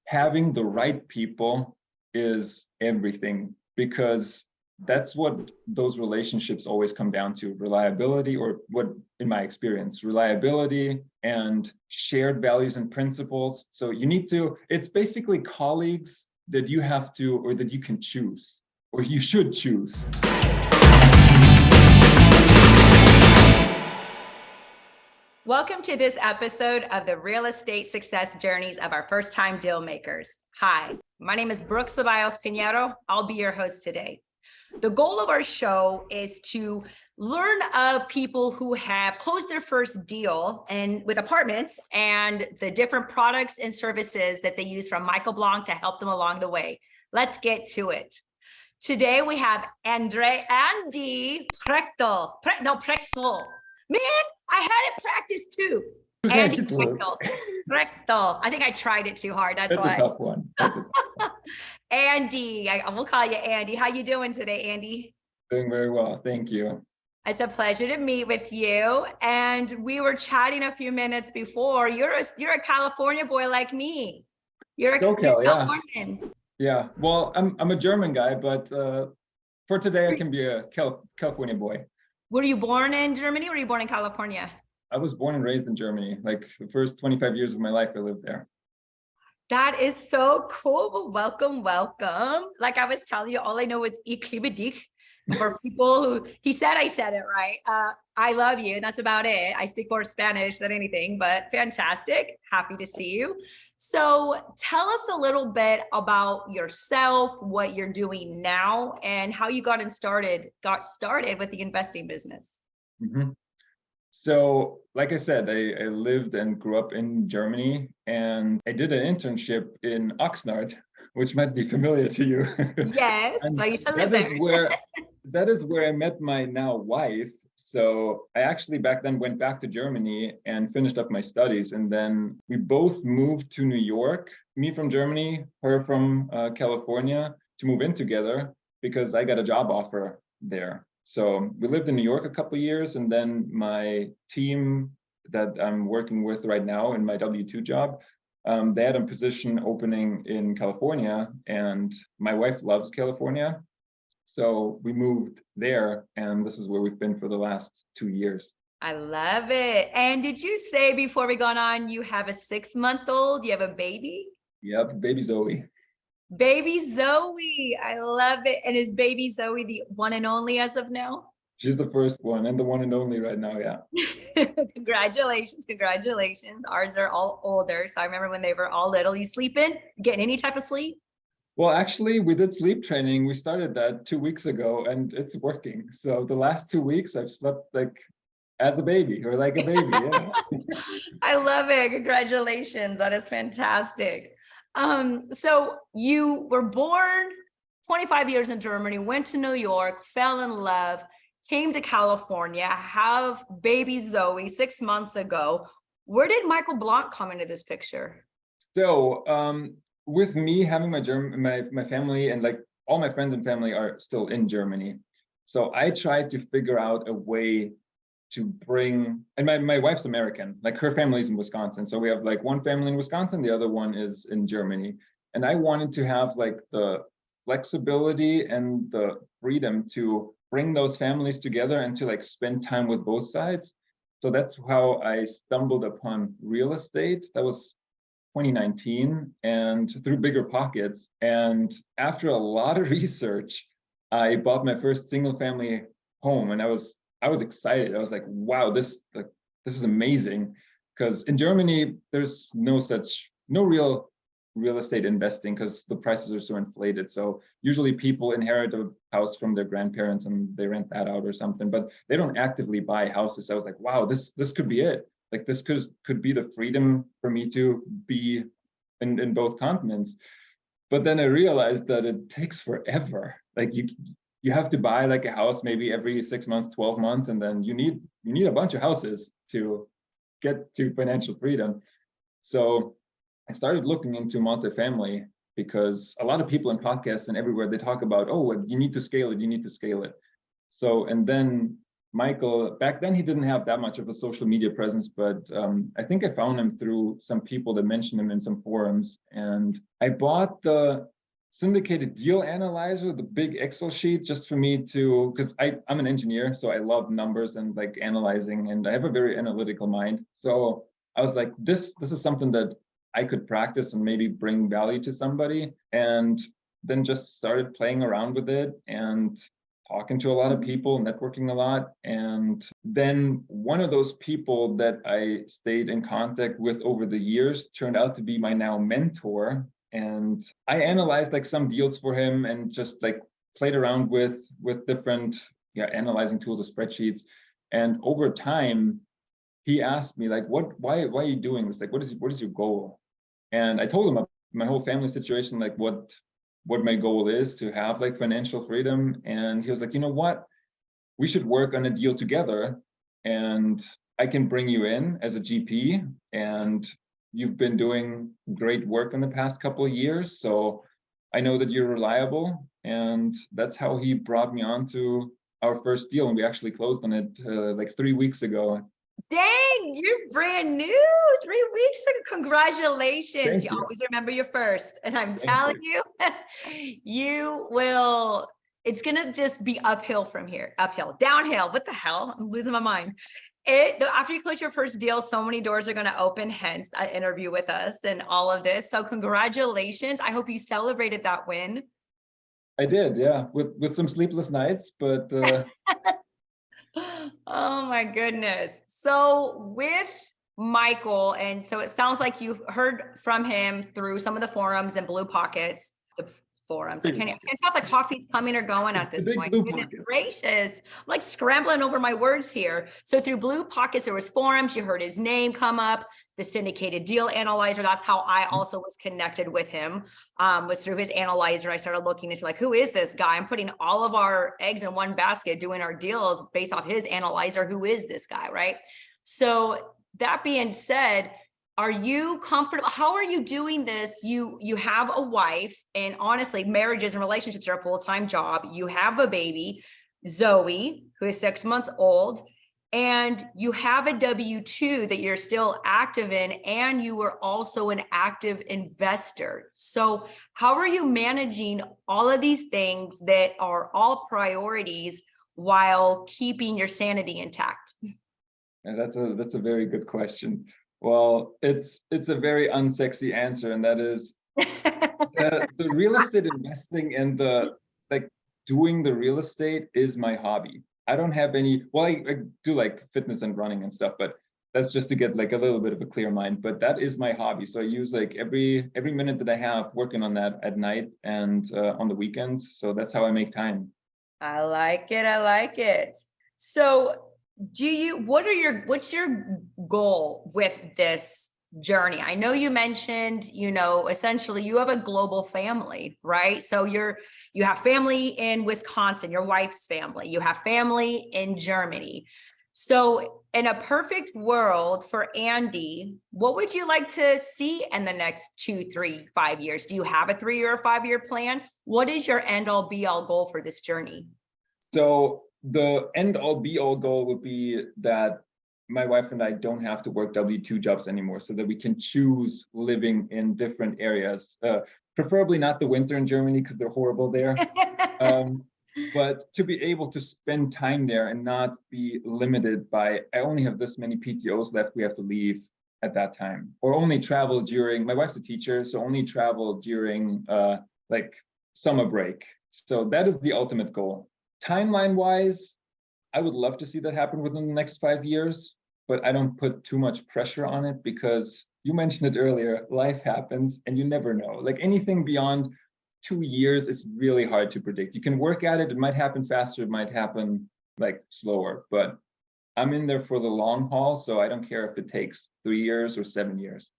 having the right people is everything, because that's what those relationships always come down to: reliability, or what, in my experience, reliability and shared values and principles. So you need to, it's basically colleagues that you have to, or that you can choose, or you should choose. Welcome to this episode of the Real Estate Success Journeys of Our First-Time Deal Makers. Hi, my name is Brooke Ceballos Pinheiro. I'll be your host today. The goal of our show is to learn of people who have closed their first deal and with apartments, and the different products and services that they use from Michael Blanc to help them along the way. Let's get to it. Today we have Andi Prechtl. Prechtl. Man, I had it practiced too. Andi Prechtl. Prechtl. I think I tried it too hard. That's why. A tough one. That's a tough one. Andi, we'll call you Andi. How you doing today, Andi? Doing very well, thank you. It's a pleasure to meet with you. And we were chatting a few minutes before. You're a California boy like me. You're a Californian. Yeah. Well, I'm a German guy, but for today I can be a California boy. Were you born in Germany or were you born in California? I was born and raised in Germany. Like the first 25 years of my life, I lived there. That is so cool. Well, welcome, welcome. Like I was telling you, all I know is ich liebe dich. For people who, I said it right. I love you, and that's about it. I speak more Spanish than anything, but fantastic. Happy to see you. So tell us a little bit about yourself, what you're doing now, and how you got started with the investing business. Mm-hmm. So, like I said, I lived and grew up in Germany, and I did an internship in Oxnard, which might be familiar to you. Yes, I used to live there. That is where I met my now wife. So I actually back then went back to Germany and finished up my studies. And then we both moved to New York, me from Germany, her from California, to move in together because I got a job offer there. So we lived in New York a couple of years, and then my team that I'm working with right now in my W-2 job, they had a position opening in California, and my wife loves California. So we moved there, and this is where we've been for the last 2 years. I love it. And did you say before we got on, you have a 6-month-old? You have a baby? Yep, baby Zoe. Baby Zoe. I love it. And is baby Zoe the one and only as of now? She's the first one and the one and only right now, yeah. Congratulations, congratulations. Ours are all older. So I remember when they were all little. You sleeping? Getting any type of sleep? Well, actually, we did sleep training. We started that 2 weeks ago, and it's working. So the last 2 weeks, I've slept like as a baby, or like a baby. Yeah. I love it. Congratulations. That is fantastic. So you were born 25 years in Germany, went to New York, fell in love, came to California, have baby Zoe 6 months ago. Where did Michael Blanc come into this picture? So, with me having my family, and like all my friends and family are still in Germany. So I tried to figure out a way to bring, and my wife's American, like her family's in Wisconsin. So we have like one family in Wisconsin, the other one is in Germany. And I wanted to have like the flexibility and the freedom to bring those families together and to like spend time with both sides. So that's how I stumbled upon real estate. That was 2019, and through Bigger Pockets. And after a lot of research, I bought my first single family home, and I was excited. I was like, wow, this is amazing. Because in Germany, there's no real estate investing because the prices are so inflated. So usually people inherit a house from their grandparents and they rent that out or something, but they don't actively buy houses. I was like, wow, this could be it. Like this could be the freedom for me to be in both continents. But then I realized that it takes forever. Like you have to buy like a house maybe every 6 months, 12 months, and then you need a bunch of houses to get to financial freedom. So I started looking into multifamily because a lot of people in podcasts and everywhere, they talk about, oh, you need to scale it, you need to scale it. So, and then Michael, back then he didn't have that much of a social media presence, but I think I found him through some people that mentioned him in some forums. And I bought the syndicated deal analyzer, the big Excel sheet, just for me to, because I'm an engineer, so I love numbers and like analyzing, and I have a very analytical mind. So I was like, this is something that I could practice and maybe bring value to somebody. And then just started playing around with it and talking to a lot of people, networking a lot. And then one of those people that I stayed in contact with over the years turned out to be my now mentor. And I analyzed like some deals for him and just like played around with different analyzing tools or spreadsheets. And over time, he asked me like, why are you doing this? Like, what is your goal? And I told him my whole family situation, like what my goal is, to have like financial freedom. And he was like, you know what, we should work on a deal together, and I can bring you in as a GP, and you've been doing great work in the past couple of years, so I know that you're reliable. And that's how he brought me on to our first deal, and we actually closed on it like 3 weeks ago. Dang, you're brand new. 3 weeks ago. Congratulations. Thank You you. always remember your first. And I'm Thank telling you, you will, it's going to just be uphill from here. Uphill, downhill. What the hell? I'm losing my mind. After you close your first deal, so many doors are going to open, hence an interview with us and all of this. So congratulations. I hope you celebrated that win. I did, yeah, with some sleepless nights, but oh my goodness. So with Michael, and so it sounds like you've heard from him through some of the forums and Blue Pockets, the forums. I can't tell if the coffee's coming or going at this point. Goodness gracious. I'm like scrambling over my words here. So through Blue Pockets, there was forums, you heard his name come up, the syndicated deal analyzer. That's how I also was connected with him, was through his analyzer. I started looking into like, who is this guy? I'm putting all of our eggs in one basket, doing our deals based off his analyzer. Who is this guy, right? So that being said, are you comfortable? How are you doing this? You have a wife, and honestly, marriages and relationships are a full-time job. You have a baby, Zoe, who is 6 months old, and you have a W-2 that you're still active in, and you are also an active investor. So how are you managing all of these things that are all priorities while keeping your sanity intact? And that's a very good question. Well, it's a very unsexy answer, and that is the real estate investing and the like doing the real estate is my hobby. I don't have any, well, I do like fitness and running and stuff, but that's just to get like a little bit of a clear mind. But that is my hobby. So I use like every minute that I have working on that at night and on the weekends. So that's how I make time. I like it. I like it. So what's your goal with this journey? I know you mentioned, essentially you have a global family, right? So you have family in Wisconsin, your wife's family, you have family in Germany. So in a perfect world for Andi, what would you like to see in the next 2, 3, 5 years? Do you have a 3-year or 5-year plan? What is your end all be all goal for this journey? So the end all be all goal would be that my wife and I don't have to work W-2 jobs anymore, so that we can choose living in different areas, preferably not the winter in Germany because they're horrible there. But to be able to spend time there and not be limited by, I only have this many PTOs left, we have to leave at that time, or only travel during, my wife's a teacher, so only travel during like summer break. So that is the ultimate goal. Timeline wise, I would love to see that happen within the next 5 years, but I don't put too much pressure on it because you mentioned it earlier, life happens and you never know. Like anything beyond 2 years is really hard to predict. You can work at it, it might happen faster, it might happen like slower, but I'm in there for the long haul, so I don't care if it takes 3 years or 7 years.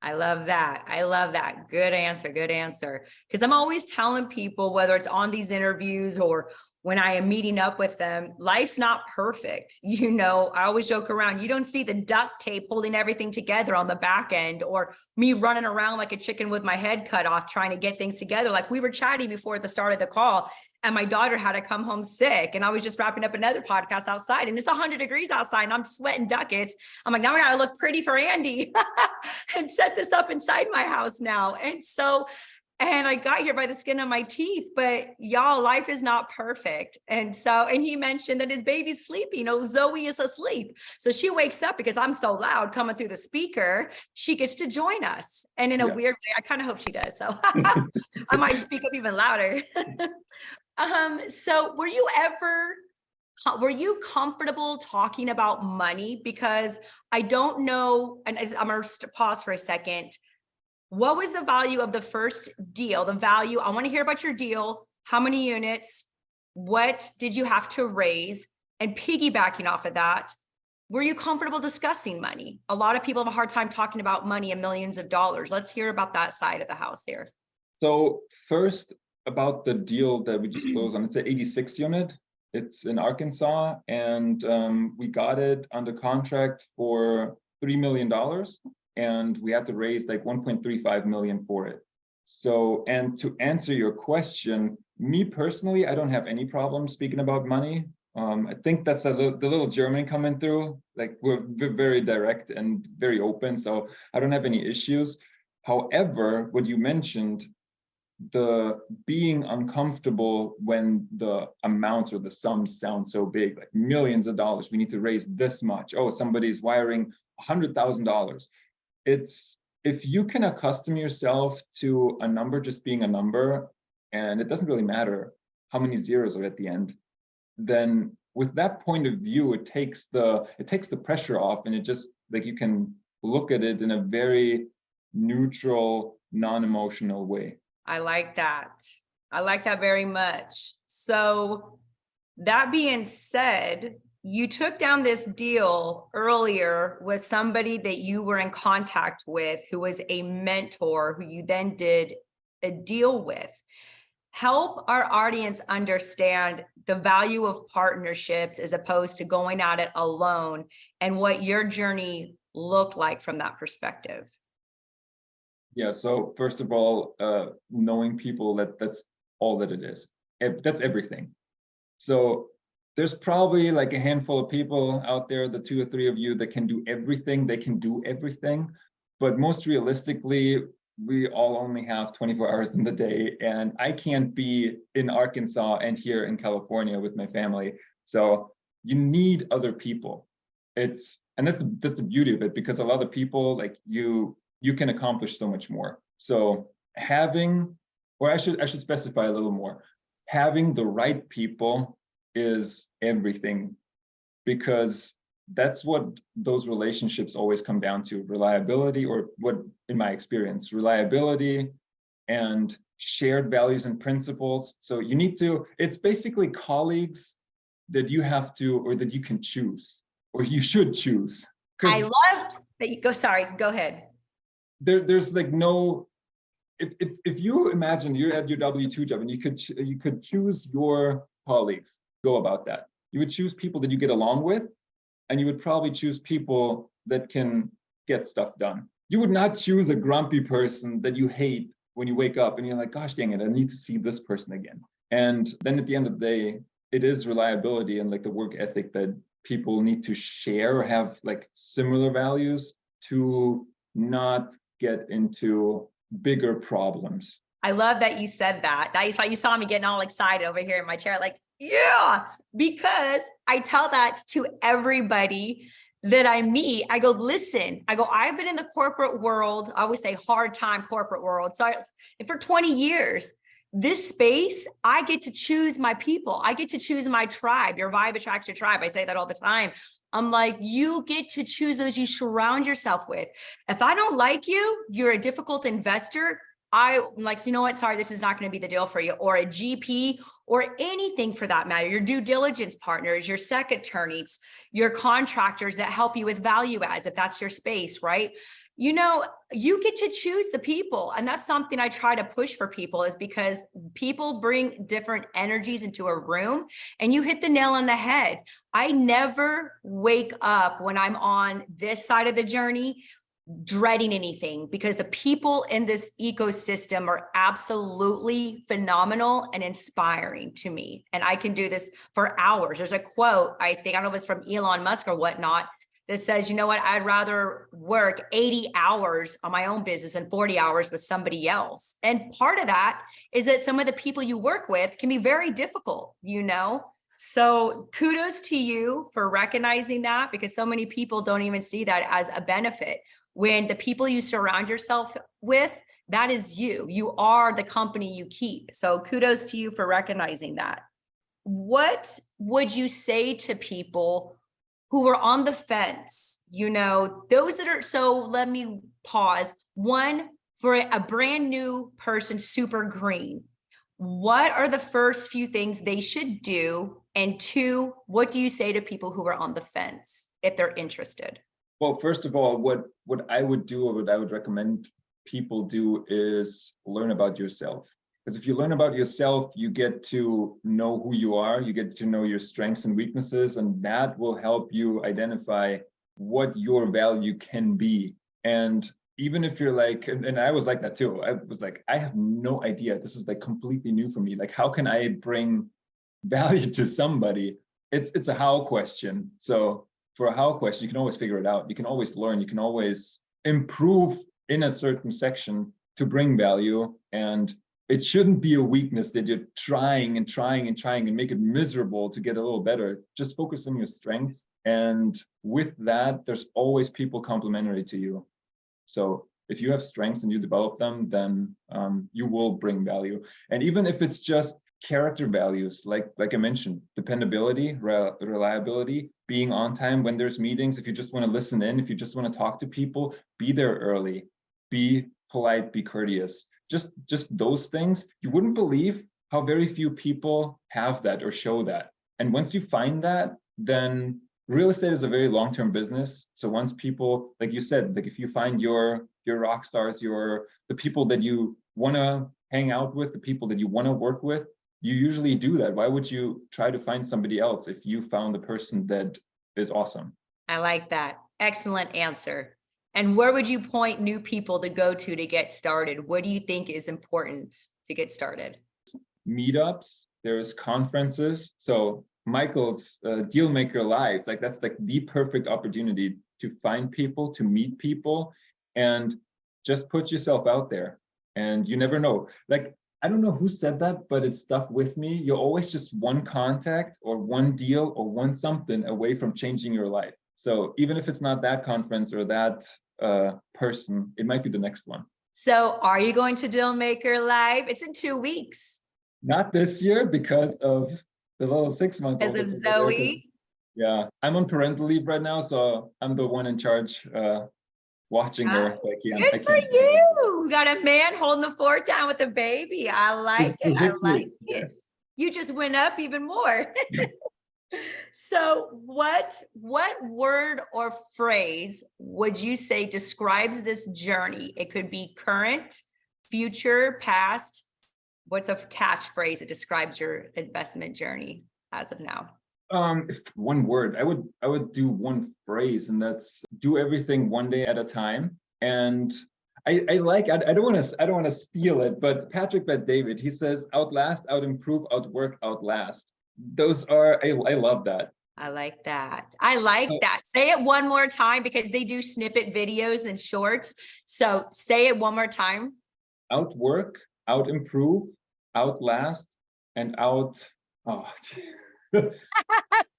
I love that. I love that. Good answer. Good answer. Because I'm always telling people, whether it's on these interviews or when I am meeting up with them, life's not perfect. You know, I always joke around, you don't see the duct tape holding everything together on the back end, or me running around like a chicken with my head cut off, trying to get things together. Like we were chatting before at the start of the call, and my daughter had to come home sick. And I was just wrapping up another podcast outside, and it's 100 degrees outside and I'm sweating ducats. I'm like, now I gotta look pretty for Andi and set this up inside my house now. And I got here by the skin of my teeth, but y'all, life is not perfect. And he mentioned that his baby's sleeping. You know, Zoe is asleep. So she wakes up because I'm so loud coming through the speaker. She gets to join us. And in a weird way, I kind of hope she does. So I might speak up even louder. So were you comfortable talking about money? Because I don't know, and I'm going to pause for a second. What was the value of the first deal? The value, I want to hear about your deal. How many units? What did you have to raise? And piggybacking off of that, were you comfortable discussing money? A lot of people have a hard time talking about money and millions of dollars. Let's hear about that side of the house here. So first, about the deal that we just closed on, it's an 86 unit. It's in Arkansas, and we got it under contract for $3 million. And we had to raise like 1.35 million for it. So, and to answer your question, me personally, I don't have any problem speaking about money. I think that's the little German coming through. Like we're very direct and very open, so I don't have any issues. However, what you mentioned, the being uncomfortable when the amounts or the sums sound so big, like millions of dollars, we need to raise this much. Oh, somebody's wiring $100,000. It's, if you can accustom yourself to a number just being a number, and it doesn't really matter how many zeros are at the end, then with that point of view, it takes the pressure off, and it just, like, you can look at it in a very neutral, non-emotional way. I like that. I like that very much. So that being said, you took down this deal earlier with somebody that you were in contact with, who was a mentor, who you then did a deal with. Help our audience understand the value of partnerships as opposed to going at it alone, and what your journey looked like from that perspective. Yeah, so first of all, knowing people, that's all that it is. That's everything. So there's probably like a handful of people out there, the 2 or 3 of you, that can do everything. They can do everything. But most realistically, we all only have 24 hours in the day, and I can't be in Arkansas and here in California with my family. So you need other people. That's the beauty of it, because a lot of people, like you can accomplish so much more. So having, or I should specify a little more, having the right people is everything, because that's what those relationships always come down to: reliability, or what, in my experience, reliability and shared values and principles. So you need to, it's basically colleagues that you have to, or that you can choose, or you should choose. I love that you go, sorry, go ahead. There's like no, if you imagine you're at your W-2 job and you could choose your colleagues, go about that. You would choose people that you get along with, and you would probably choose people that can get stuff done. You would not choose a grumpy person that you hate when you wake up and you're like, gosh dang it, I need to see this person again. And then at the end of the day, it is reliability and like the work ethic that people need to share, or have like similar values, to not get into bigger problems. I love that you said that. That's why you saw me getting all excited over here in my chair, like, yeah, because I tell that to everybody that I meet. I go, listen, I've been in the corporate world. I always say hard time corporate world. So for 20 years, this space, I get to choose my people. I get to choose my tribe. Your vibe attracts your tribe. I say that all the time. I'm like, you get to choose those you surround yourself with. If I don't like you, you're a difficult investor, I'm like, you know what, sorry, this is not going to be the deal for you. Or a GP, or anything for that matter, your due diligence partners, your SEC attorneys, your contractors that help you with value adds, if that's your space, right? You get to choose the people. And that's something I try to push for people, is because people bring different energies into a room, and you hit the nail on the head. I never wake up when I'm on this side of the journey dreading anything, because the people in this ecosystem are absolutely phenomenal and inspiring to me. And I can do this for hours. There's a quote, I don't know if it's from Elon Musk or whatnot, that says, you know what, I'd rather work 80 hours on my own business and 40 hours with somebody else. And part of that is that some of the people you work with can be very difficult, So kudos to you for recognizing that, because so many people don't even see that as a benefit. When the people you surround yourself with, that is you. You are the company you keep. So kudos to you for recognizing that. What would you say to people who are on the fence, those that are, so let me pause. One, for a brand new person, super green, what are the first few things they should do? And two, what do you say to people who are on the fence if they're interested? Well, first of all, what I would do, or what I would recommend people do, is learn about yourself. Because if you learn about yourself, you get to know who you are, you get to know your strengths and weaknesses, and that will help you identify what your value can be. And even if you're like, and I was like that too, I was like, I have no idea. This is like completely new for me. Like, how can I bring value to somebody? It's a how question. So for a how question, you can always figure it out. You can always learn, you can always improve in a certain section to bring value. And it shouldn't be a weakness that you're trying and make it miserable to get a little better. Just focus on your strengths. And with that, there's always people complementary to you. So if you have strengths and you develop them, then you will bring value. And even if it's just character values, like I mentioned, dependability, reliability, being on time when there's meetings, if you just want to listen in, if you just want to talk to people, be there early, be polite, be courteous. Just those things. You wouldn't believe how very few people have that or show that. And once you find that, then real estate is a very long-term business. So once people, like you said, like if you find your rock stars, the people that you want to hang out with, the people that you want to work with, you usually do that. Why would you try to find somebody else if you found the person that is awesome? I like that. Excellent answer. And where would you point new people to go to get started? What do you think is important to get started? Meetups, there's conferences. So Michael's Dealmaker Live, like that's like the perfect opportunity to find people, to meet people, and just put yourself out there. And you never know. Like, I don't know who said that, but it stuck with me. You're always just one contact or one deal or one something away from changing your life. So even if it's not that conference or that person, it might be the next one. So are you going to Dealmaker Live? It's in 2 weeks. Not this year because of the little 6-month-old. Because of Zoe? Yeah, I'm on parental leave right now, so I'm the one in charge watching her. So Good for you. We got a man holding the fort down with a baby. I like it. I like it. Yes. You just went up even more. So what word or phrase would you say describes this journey? It could be current, future, past. What's a catchphrase that describes your investment journey as of now? If one word, I would do one phrase, and that's do everything one day at a time. And I don't want to steal it, but Patrick Bet-David, he says outlast, outimprove, outwork, outlast. Those are, I love that. I like that. I like that. Say it one more time, because they do snippet videos and shorts. So say it one more time. Outwork, outimprove, outlast, and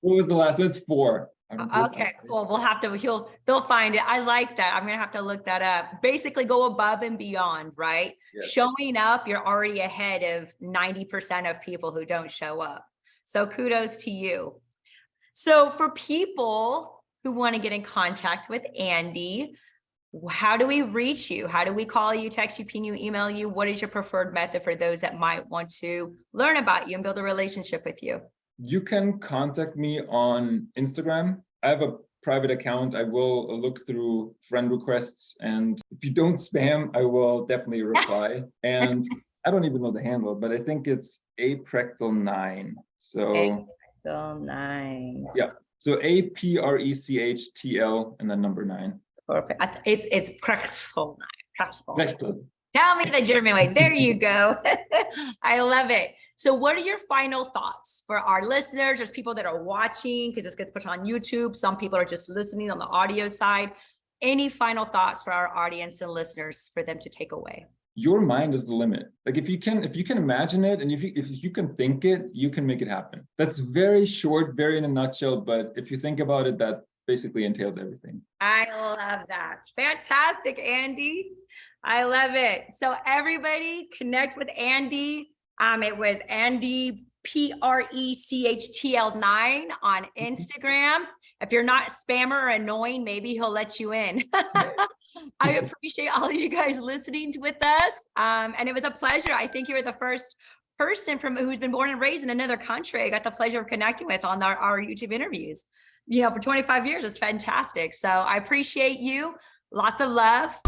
what was the last one? It's 4. Okay, cool. They'll find it. I like that. I'm going to have to look that up. Basically go above and beyond, right? Yes. Showing up, you're already ahead of 90% of people who don't show up. So kudos to you. So for people who want to get in contact with Andi, how do we reach you? How do we call you, text you, ping you, email you? What is your preferred method for those that might want to learn about you and build a relationship with you? You can contact me on Instagram. I have a private account. I will look through friend requests, and if you don't spam, I will definitely reply. And I don't even know the handle, but I think it's Prechtl9. So Prechtl9. yeah. So Prechtl and then number 9. Perfect. It's Prechtl9. Prechtl. Tell me the German way. There you go. I love it. So what are your final thoughts for our listeners? There's people that are watching because this gets put on YouTube. Some people are just listening on the audio side. Any final thoughts for our audience and listeners for them to take away? Your mind is the limit. Like if you can imagine it, and if you can think it, you can make it happen. That's very short, very in a nutshell, but if you think about it, that basically entails everything. I love that. Fantastic, Andi. I love it. So everybody connect with Andi. It was Andi Prechtl9 on Instagram. If you're not spammer or annoying, maybe he'll let you in. I appreciate all of you guys listening with us. And it was a pleasure. I think you were the first person who's been born and raised in another country I got the pleasure of connecting with on our YouTube interviews. For 25 years, it's fantastic. So I appreciate you. Lots of love.